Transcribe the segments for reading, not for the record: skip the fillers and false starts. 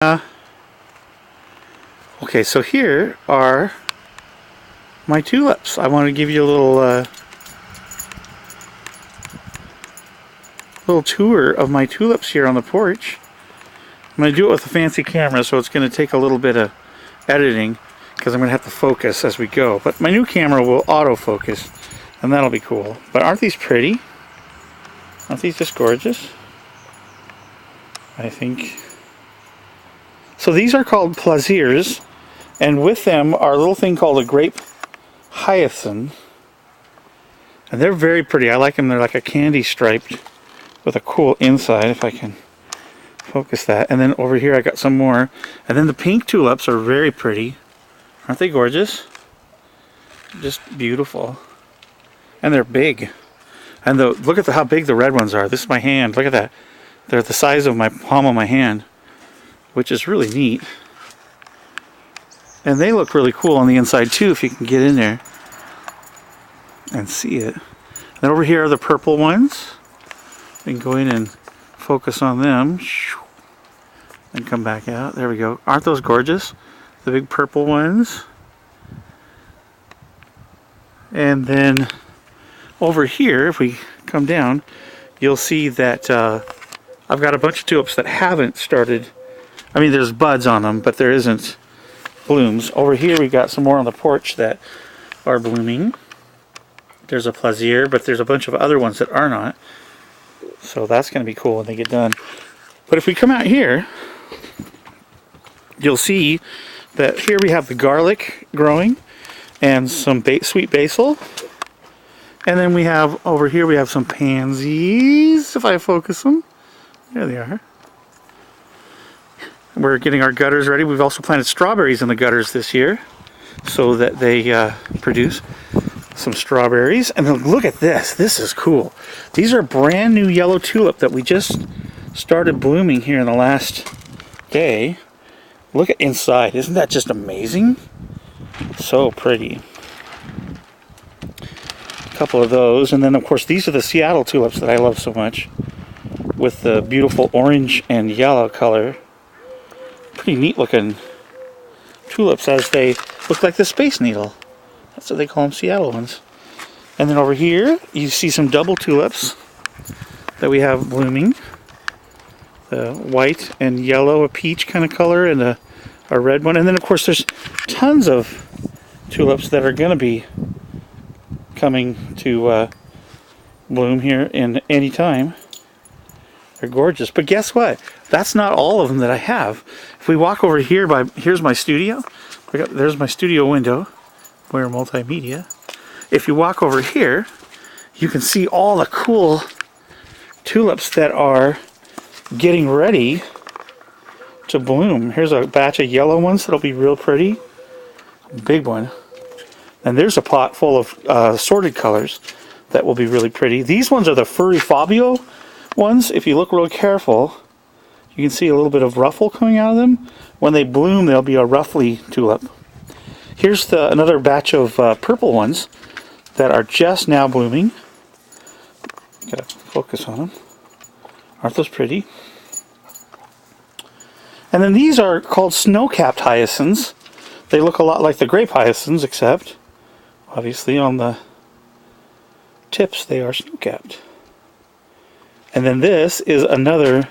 Okay, so here are my tulips. I want to give you a little tour of my tulips here on the porch. I'm going to do it with a fancy camera, so it's going to take a little bit of editing because I'm going to have to focus as we go. But my new camera will autofocus, and that'll be cool. But aren't these pretty? Aren't these just gorgeous? I think. So these are called plaisirs, and with them are a little thing called a grape hyacinth. And they're very pretty. I like them. They're like a candy striped with a cool inside, if I can focus that. And then over here I got some more. And then the pink tulips are very pretty. Aren't they gorgeous? Just beautiful. And they're big. And look at how big the red ones are. This is my hand. Look at that. They're the size of my palm of my hand, which is really neat. And they look really cool on the inside too, if you can get in there and see it. And then over here are the purple ones. We can go in and focus on them and come back out. There we go. Aren't those gorgeous? The big purple ones. And then over here, if we come down, you'll see that I've got a bunch of tulips that haven't started. I mean, there's buds on them, but there isn't blooms. Over here we got some more on the porch that are blooming. There's a plaisir, but there's a bunch of other ones that are not. So that's going to be cool when they get done. But if we come out here, you'll see that here we have the garlic growing and some sweet basil. And then we have, over here we have some pansies, if I focus them. There they are. We're getting our gutters ready. We've also planted strawberries in the gutters this year so that they produce some strawberries. And then look at this. This is cool. These are brand new yellow tulip that we just started blooming here in the last day. Look at inside. Isn't that just amazing? So pretty. A couple of those. And then of course these are the Seattle tulips that I love so much, with the beautiful orange and yellow color. Pretty neat looking tulips, as they look like the Space Needle. That's what they call them, Seattle ones. And then over here you see some double tulips that we have blooming. The white and yellow, a peach kind of color, and a red one. And then of course there's tons of tulips that are going to be coming to bloom here in any time. They're gorgeous. But guess what? That's not all of them that I have. If we walk over here, here's my studio. There's my studio window. Moyer Multimedia. If you walk over here, you can see all the cool tulips that are getting ready to bloom. Here's a batch of yellow ones that'll be real pretty. Big one. And there's a pot full of assorted colors that will be really pretty. These ones are the Furry Fabio ones. If you look real careful, you can see a little bit of ruffle coming out of them. When they bloom, they'll be a ruffly tulip. Here's another batch of purple ones that are just now blooming. Gotta focus on them. Aren't those pretty? And then these are called snow-capped hyacinths. They look a lot like the grape hyacinths, except obviously on the tips they are snow-capped. And then this is another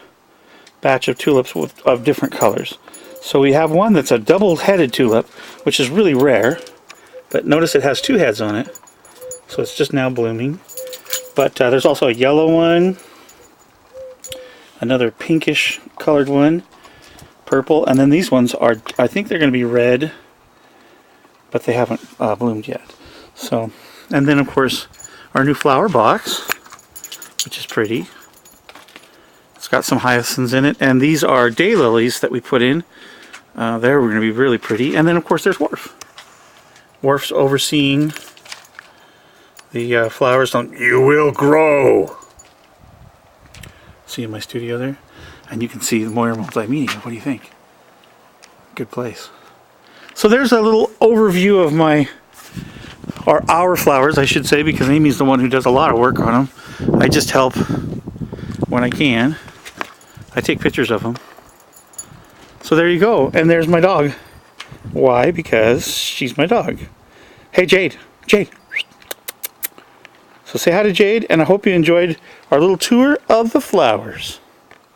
batch of tulips of different colors. So we have one that's a double-headed tulip, which is really rare. But notice it has two heads on it. So it's just now blooming. But there's also a yellow one, another pinkish colored one, purple, and then these ones are, I think they're going to be red, but they haven't bloomed yet. So, and then of course our new flower box, which is pretty. It's got some hyacinths in it, and these are daylilies that we put in. There we're going to be really pretty. And then of course there's Worf. Worf's overseeing the flowers. You will grow. See in my studio there? And you can see the Moyer Multimedia. What do you think? Good place. So there's a little overview of our flowers, I should say, because Amy's the one who does a lot of work on them. I just help when I can. I take pictures of them. So there you go. And there's my dog. Why? Because she's my dog. Hey, Jade. Jade. So say hi to Jade, and I hope you enjoyed our little tour of the flowers.